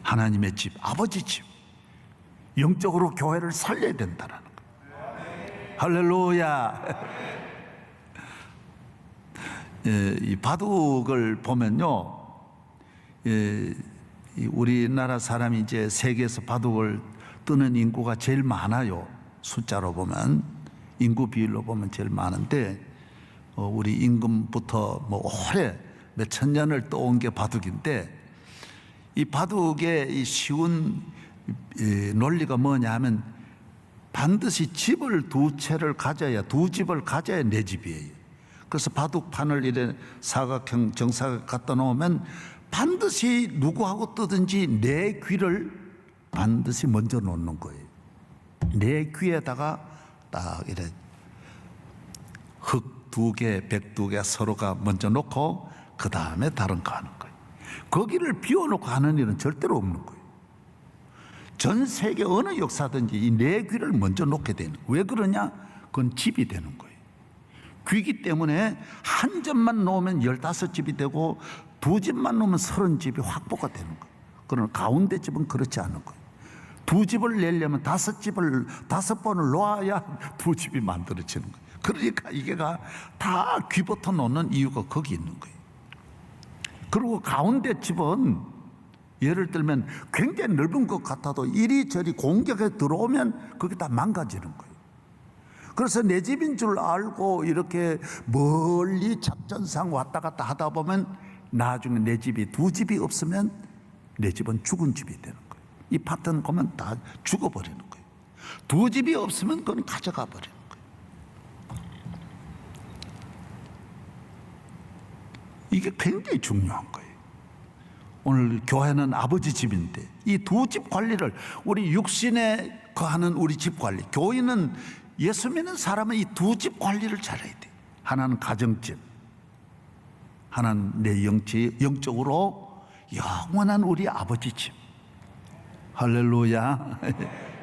하나님의 집, 아버지 집, 영적으로 교회를 살려야 된다라는 거예요. 할렐루야. 이 바둑을 보면요, 우리나라 사람이 이제 세계에서 바둑을 뜨는 인구가 제일 많아요. 숫자로 보면, 인구 비율로 보면 제일 많은데, 우리 임금부터 뭐 오래 몇천 년을 떠온 게 바둑인데, 이 바둑의 이 쉬운 논리가 뭐냐 하면 반드시 집을 두 채를 가져야, 두 집을 가져야 내 집이에요. 그래서 바둑판을 이래 사각형 정사각 갖다 놓으면 반드시 누구하고 뜨든지 내 귀를 반드시 먼저 놓는 거예요. 내 귀에다가 딱 이래 흑 두 개, 백 두 개 서로가 먼저 놓고 그 다음에 다른 거 하는 거예요. 거기를 비워놓고 하는 일은 절대로 없는 거예요. 전 세계 어느 역사든지 이 내 귀를 먼저 놓게 되는 거예요. 왜 그러냐? 그건 집이 되는 거예요. 귀기 때문에 한 집만 놓으면 15집이 되고 두 집만 놓으면 30집이 확보가 되는 거예요. 그러나 가운데 집은 그렇지 않은 거예요. 두 집을 내려면 5번을 놓아야 두 집이 만들어지는 거예요. 그러니까 이게 다 귀부터 놓는 이유가 거기 있는 거예요. 그리고 가운데 집은 예를 들면 굉장히 넓은 것 같아도 이리저리 공격에 들어오면 그게 다 망가지는 거예요. 그래서 내 집인 줄 알고 이렇게 멀리 작전상 왔다 갔다 하다 보면 나중에 내 집이 두 집이 없으면 내 집은 죽은 집이 되는 거예요. 이 파트는 보면 다 죽어버리는 거예요. 두 집이 없으면 그건 가져가 버리는 거예요. 이게 굉장히 중요한 거예요. 오늘 교회는 아버지 집인데 이 두 집 관리를, 우리 육신에 거하는 우리 집 관리, 교인은 예수 믿는 사람은 이 두 집 관리를 잘해야 돼. 하나는 가정집, 하나는 내 영적으로 영원한 우리 아버지 집. 할렐루야.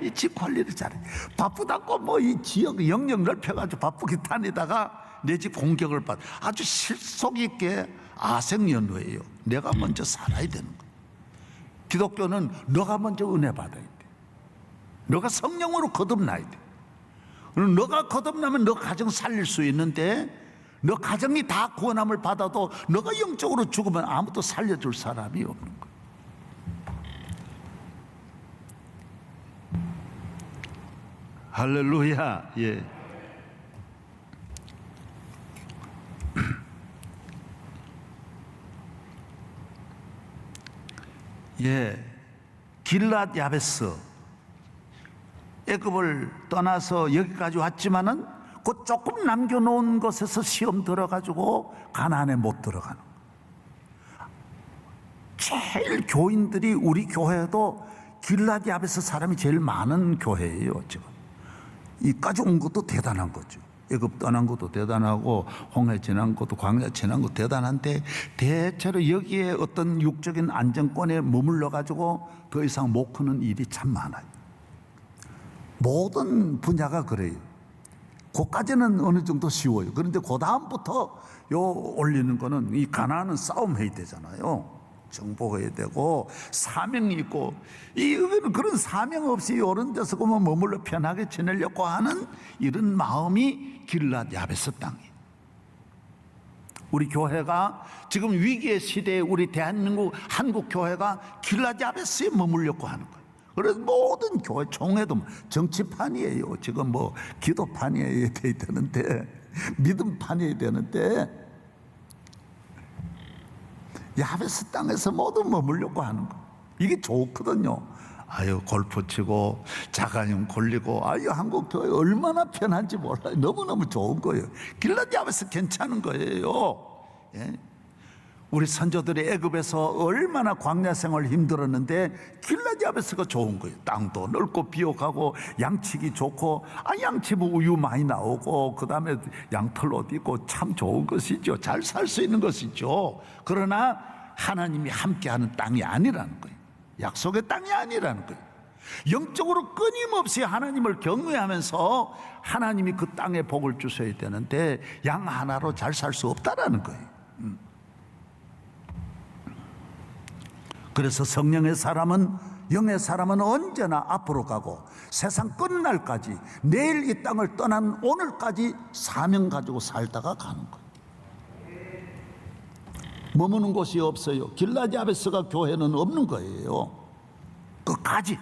이 집 관리를 잘해. 바쁘다고 뭐 이 지역 영역 넓혀가지고 바쁘게 다니다가 내 집 공격을 받아. 아주 실속 있게 아생연후예요. 내가 먼저 살아야 되는 거예요. 기독교는 너가 먼저 은혜 받아야 돼. 너가 성령으로 거듭나야 돼. 그럼 너가 거듭나면 너 가정 살릴 수 있는데, 너 가정이 다 구원함을 받아도 너가 영적으로 죽으면 아무도 살려줄 사람이 없는 거예요. 할렐루야. 예. 예. 길랏 야베스, 애굽을 떠나서 여기까지 왔지만은 그 조금 남겨놓은 곳에서 시험 들어가지고 가나안에 못 들어가는. 제일 교인들이 우리 교회도 길랏 야베스 사람이 제일 많은 교회예요. 지금 이까지 온 것도 대단한 거죠. 애굽 떠난 것도 대단하고 홍해 지난 것도 광야 지난 것도 대단한데, 대체로 여기에 어떤 육적인 안정권에 머물러 가지고 더 이상 못 크는 일이 참 많아요. 모든 분야가 그래요. 그까지는 어느 정도 쉬워요. 그런데 그 다음부터 요 올리는 거는, 이 가나안은 싸움해야 되잖아요. 정복해야 되고 사명이 있고, 이거는 그런 사명 없이 이런 데서 그만 머물러 편하게 지내려고 하는 이런 마음이 길랏 야베스 땅이에요. 우리 교회가 지금 위기의 시대에 우리 대한민국 한국 교회가 길랏 야베스에 머물려고 하는 거예요. 그래서 모든 교회 총회도 정치판이에요. 지금 뭐 기도판이어야 되는데, 믿음판이어야 되는데, 야베스 땅에서 모두 머물려고 하는 거. 이게 좋거든요. 아유, 골프 치고 자가용 굴리고, 아유, 한국 교회 얼마나 편한지 몰라요. 너무너무 좋은 거예요. 길랏 야베스 괜찮은 거예요. 예? 우리 선조들이 애굽에서 얼마나 광야 생활 힘들었는데 길라디 아베스가 좋은 거예요. 땅도 넓고 비옥하고 양치기 좋고, 양치부 우유 많이 나오고, 그 다음에 양털옷 입고 참 좋은 것이죠. 잘 살 수 있는 것이죠. 그러나 하나님이 함께하는 땅이 아니라는 거예요. 약속의 땅이 아니라는 거예요. 영적으로 끊임없이 하나님을 경외하면서 하나님이 그 땅에 복을 주셔야 되는데 양 하나로 잘 살 수 없다라는 거예요. 그래서 성령의 사람은, 영의 사람은 언제나 앞으로 가고 세상 끝날까지, 내일 이 땅을 떠난 오늘까지 사명 가지고 살다가 가는 거예요. 머무는 곳이 없어요. 길라디 아베스가 교회는 없는 거예요. 끝까지.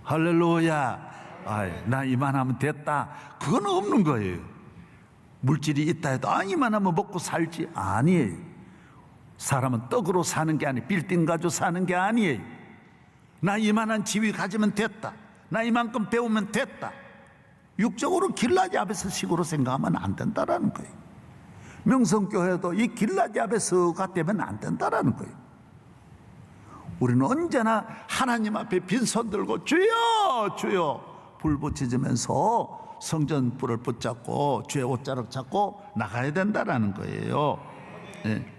할렐루야. 나 이만하면 됐다, 그건 없는 거예요. 물질이 있다 해도 이만하면 먹고 살지, 아니에요. 사람은 떡으로 사는 게 아니에요. 빌딩 가지고 사는 게 아니에요. 나 이만한 지위 가지면 됐다, 나 이만큼 배우면 됐다. 육적으로 길라디 아베스 식으로 생각하면 안 된다라는 거예요. 명성교회도 이 길라디 아베스가 되면 안 된다라는 거예요. 우리는 언제나 하나님 앞에 빈손 들고 주여 주여 불 붙이면서 성전 불을 붙잡고 주의 옷자락 잡고 나가야 된다라는 거예요. 네.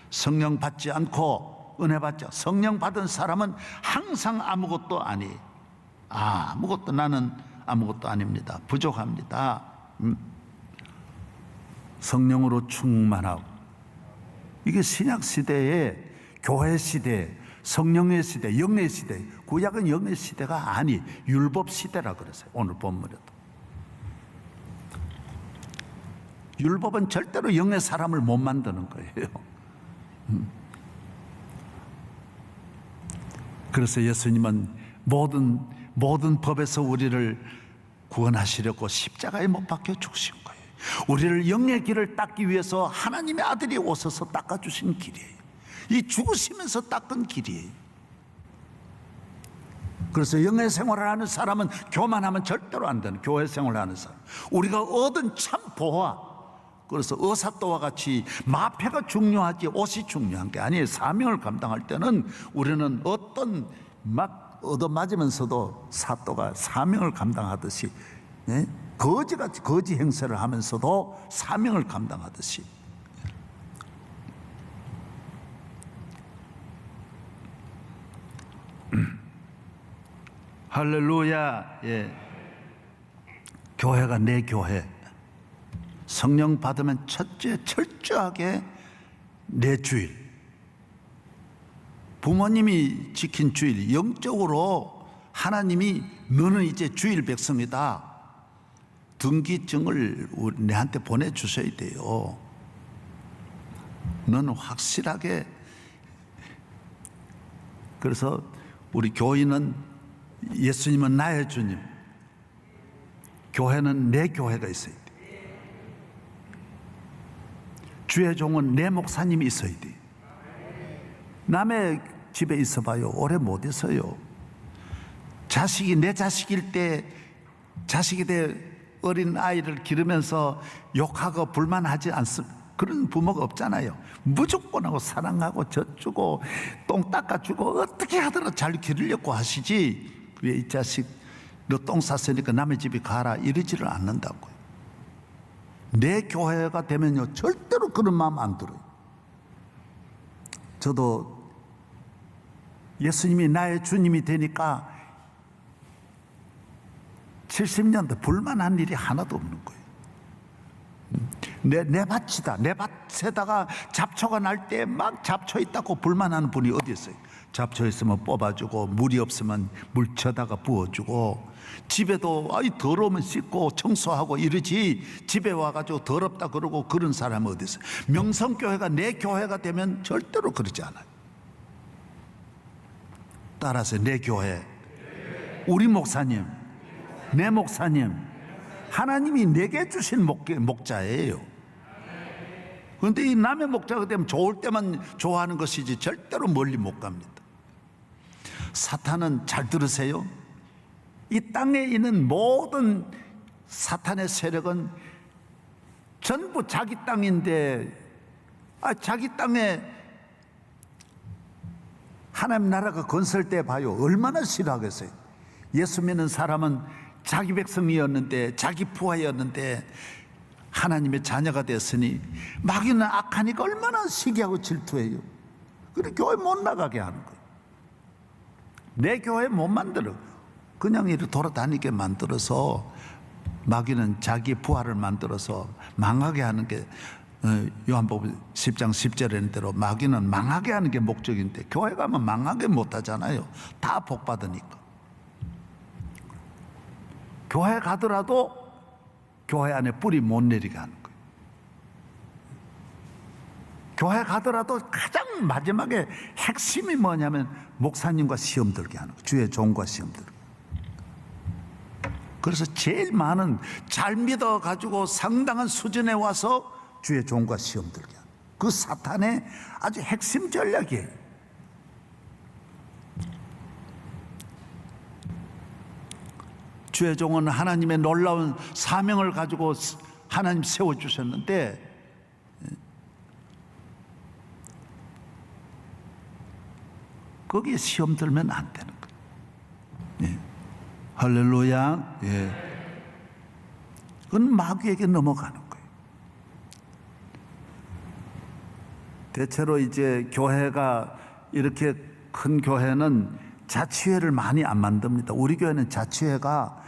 성령 받지 않고 은혜 받죠. 성령 받은 사람은 항상 아무것도 아니에요. 아무것도, 나는 아무것도 아닙니다, 부족합니다. 성령으로 충만하고, 이게 신약 시대에, 교회 시대, 성령의 시대, 영의 시대, 구약은 영의 시대가 아니 율법 시대라 그랬어요. 오늘 본문에도 율법은 절대로 영의 사람을 못 만드는 거예요. 그래서 예수님은 모든 법에서 우리를 구원하시려고 십자가에 못 박혀 죽으신 거예요. 우리를 영의 길을 닦기 위해서 하나님의 아들이 오셔서 닦아주신 길이에요. 이 죽으시면서 닦은 길이에요. 그래서 영의 생활을 하는 사람은 교만하면 절대로 안 되는, 교회 생활을 하는 사람, 우리가 얻은 참 보화. 그래서 의사또와 같이 마패가 중요하지 옷이 중요한 게 아니에요. 사명을 감당할 때는 우리는 어떤 막 얻어맞으면서도 사또가 사명을 감당하듯이, 거지같이 거지 행세를 하면서도 사명을 감당하듯이. 할렐루야. 교회가 내 교회. 성령 받으면 첫째 철저하게 내 주일, 부모님이 지킨 주일, 영적으로 하나님이 너는 이제 주일 백성이다, 등기증을 내한테 보내주셔야 돼요. 너는 확실하게. 그래서 우리 교인은, 예수님은 나의 주님, 교회는 내 교회가 있어야 돼. 주의 종은 내 목사님이 있어야 돼. 남의 집에 있어봐요, 오래 못 있어요. 자식이 내 자식일 때, 자식이 돼 어린 아이를 기르면서 욕하고 불만하지 않습니다. 그런 부모가 없잖아요. 무조건하고 사랑하고 젖주고 똥 닦아주고 어떻게 하더라도 잘 기르려고 하시지, 왜 이 자식 너 똥 쌌으니까 남의 집에 가라 이러지를 않는다고요. 내 교회가 되면요 절대로 그런 마음 안 들어요. 저도 예수님이 나의 주님이 되니까 70년대 불만한 일이 하나도 없는 거예요. 내 밭이다, 내 밭에다가 잡초가 날 때 막 잡초 있다고 불만하는 분이 어디 있어요? 잡초 있으면 뽑아주고, 물이 없으면 물 쳐다가 부어주고, 집에도 더러우면 씻고 청소하고 이러지, 집에 와가지고 더럽다 그러고 그런 사람은 어디 있어요? 명성교회가 내 교회가 되면 절대로 그러지 않아요. 따라서 내 교회, 우리 목사님, 내 목사님, 하나님이 내게 주신 목자예요. 그런데 이 남의 목자가 되면 좋을 때만 좋아하는 것이지 절대로 멀리 못 갑니다. 사탄은, 잘 들으세요, 이 땅에 있는 모든 사탄의 세력은 전부 자기 땅인데 자기 땅에 하나님 나라가 건설돼 봐요. 얼마나 싫어하겠어요. 예수 믿는 사람은 자기 백성이었는데, 자기 부하였는데 하나님의 자녀가 됐으니 마귀는 악하니까 얼마나 시기하고 질투해요. 그래 교회 못 나가게 하는 거예요. 내 교회 못 만들어. 그냥 이렇게 돌아다니게 만들어서 마귀는 자기 부하를 만들어서 망하게 하는 게, 요한복음 10장 10절에는 대로 마귀는 망하게 하는 게 목적인데 교회 가면 망하게 못 하잖아요. 다 복 받으니까. 교회 가더라도 교회 안에 뿌리 못 내리게 하는 거예요. 교회 가더라도 가장 마지막에 핵심이 뭐냐면 목사님과 시험 들게 하는 거예요. 주의 종과 시험 들게. 그래서 제일 많은, 잘 믿어가지고 상당한 수준에 와서 주의 종과 시험 들게 하는 그 사탄의 아주 핵심 전략이에요. 주의 종은 하나님의 놀라운 사명을 가지고 하나님 세워주셨는데 거기에 시험 들면 안 되는 거예요. 예. 할렐루야. 예. 그건 마귀에게 넘어가는 거예요. 대체로 이제 교회가 이렇게 큰 교회는 자치회를 많이 안 만듭니다. 우리 교회는 자치회가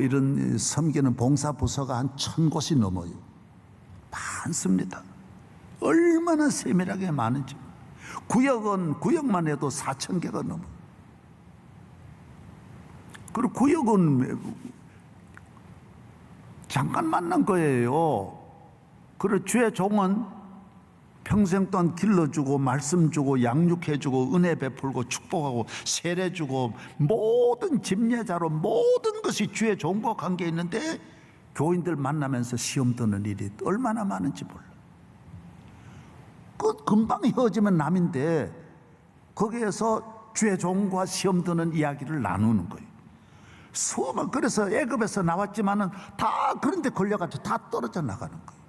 이런 섬기는 봉사 부서가 한 1000곳이 넘어요. 많습니다. 얼마나 세밀하게 많은지. 구역만 해도 4000개가 넘어요. 그리고 구역은 잠깐 만난 거예요. 그리고 주의 종은 평생 동안 길러주고 말씀 주고 양육해주고 은혜 베풀고 축복하고 세례 주고 모든 집례자로 모든 것이 주의 종과 관계 있는데 교인들 만나면서 시험 드는 일이 얼마나 많은지 몰라. 금방 헤어지면 남인데 거기에서 주의 종과 시험 드는 이야기를 나누는 거예요. 수많은, 그래서 애굽에서 나왔지만은 다 그런데 걸려가지고 다 떨어져 나가는 거예요.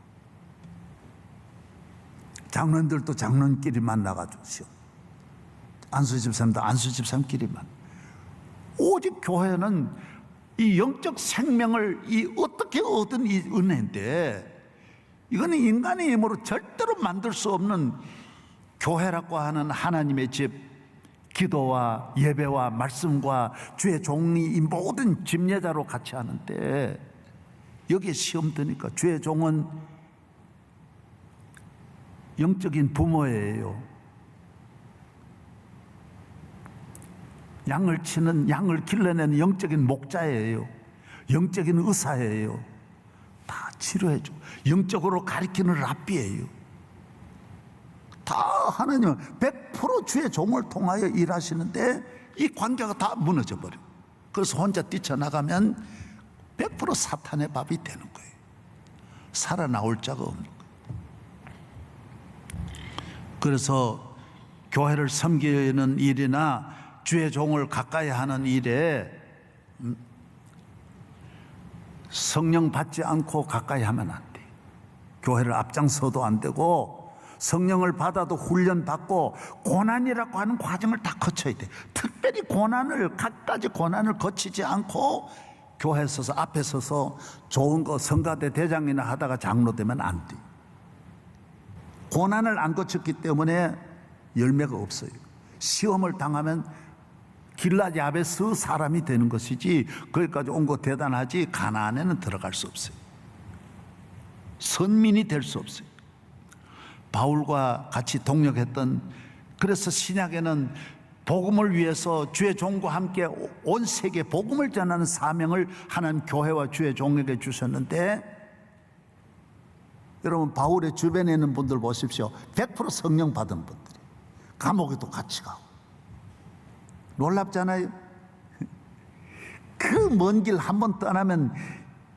장로님들도 장로님끼리 만나가지고 시험. 안수집사님도 안수집사님끼리만. 오직 교회는 이 영적 생명을 어떻게 얻은 이 은혜인데 이거는 인간의 힘으로 절대로 만들 수 없는 교회라고 하는 하나님의 집, 기도와 예배와 말씀과 주의 종이 이 모든 집례자로 같이 하는데 여기에 시험 드니까 주의 종은 영적인 부모예요. 양을 길러내는 영적인 목자예요. 영적인 의사예요. 다 치료해주고 영적으로 가리키는 랍비예요. 다 하나님은 100% 주의 종을 통하여 일하시는데 이 관계가 다 무너져 버려. 그래서 혼자 뛰쳐나가면 100% 사탄의 밥이 되는 거예요. 살아나올 자가 없는 거예요. 그래서 교회를 섬기는 일이나 주의 종을 가까이 하는 일에 성령 받지 않고 가까이 하면 안 돼. 교회를 앞장서도 안 되고 성령을 받아도 훈련받고 고난이라고 하는 과정을 다 거쳐야 돼. 특별히 갖가지 고난을 거치지 않고 교회에 서서 앞에 서서 좋은 거 성가대 대장이나 하다가 장로 되면 안 돼. 고난을 안 거쳤기 때문에 열매가 없어요. 시험을 당하면 길랏 야베스 사람이 되는 것이지 거기까지 온 거 대단하지 가나안에는 들어갈 수 없어요. 선민이 될 수 없어요. 바울과 같이 동역했던, 그래서 신약에는 복음을 위해서 주의 종과 함께 온 세계 복음을 전하는 사명을 하나님 교회와 주의 종에게 주셨는데 여러분 바울의 주변에 있는 분들 보십시오. 100% 성령 받은 분들이 감옥에도 같이 가고 놀랍잖아요. 그 먼 길 한번 떠나면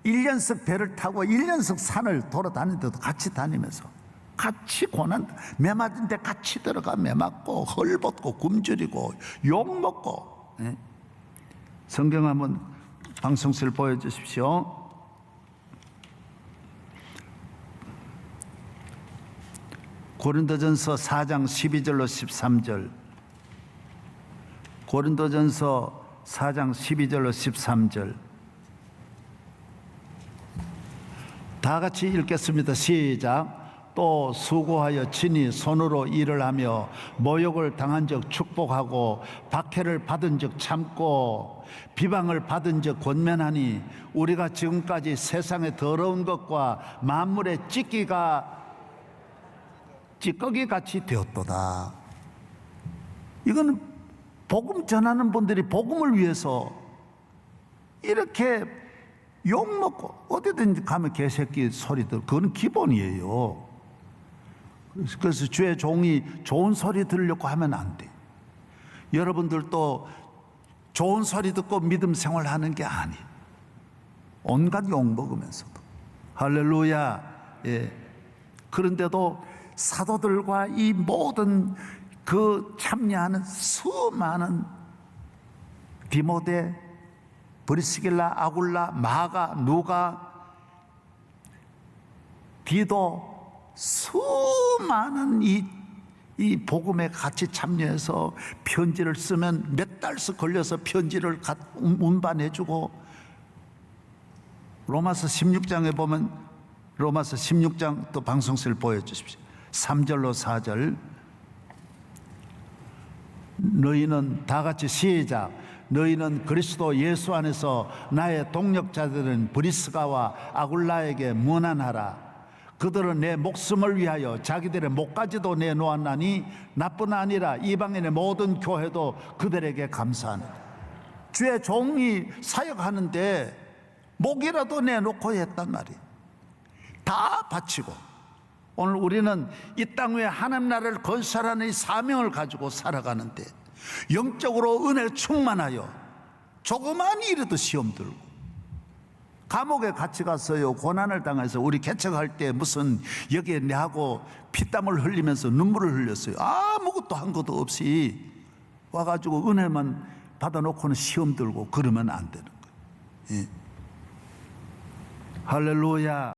1년씩 배를 타고 1년씩 산을 돌아다니는데도 같이 다니면서 같이 고난, 매 맞은 데 같이 들어가 매 맞고 헐벗고 굶주리고 욕먹고. 성경 한번 방송실 보여주십시오. 고린도전서 4장 12절로 13절. 고린도전서 4장 12절로 13절. 다 같이 읽겠습니다. 시작. 또 수고하여 친히 손으로 일을 하며 모욕을 당한 적 축복하고 박해를 받은 적 참고 비방을 받은 적 권면하니 우리가 지금까지 세상의 더러운 것과 만물의 찌꺼기 같이 되었도다. 이거는 복음 전하는 분들이 복음을 위해서 이렇게 욕먹고 어디든지 가면 개새끼 소리들, 그건 기본이에요. 그래서 주의 종이 좋은 소리 들으려고 하면 안 돼. 여러분들도 좋은 소리 듣고 믿음 생활하는 게 아니에요. 온갖 욕 먹으면서도. 할렐루야. 예. 그런데도 사도들과 이 모든 그 참여하는 수많은 디모데, 브리스길라, 아굴라, 마가, 누가, 디도, 수많은 이 복음에 같이 참여해서 편지를 쓰면 몇 달씩 걸려서 편지를 운반해주고, 로마서 16장에 보면, 로마서 16장 또 방송실 보여주십시오. 3절로 4절. 너희는 다 같이 시작. 너희는 그리스도 예수 안에서 나의 동력자들은 브리스가와 아굴라에게 문안하라. 그들은 내 목숨을 위하여 자기들의 목까지도 내놓았나니 나뿐 아니라 이방인의 모든 교회도 그들에게 감사하느라. 주의 종이 사역하는데 목이라도 내놓고 했단 말이에요. 다 바치고. 오늘 우리는 이 땅 위에 하나님 나라를 건설하는 이 사명을 가지고 살아가는데 영적으로 은혜 충만하여 조그만 일에도 시험 들고, 감옥에 같이 갔어요. 고난을 당해서 우리 개척할 때 무슨 여기에 내하고 피땀을 흘리면서 눈물을 흘렸어요. 아무것도 한 것도 없이 와가지고 은혜만 받아놓고는 시험 들고 그러면 안 되는 거예요. 예. 할렐루야.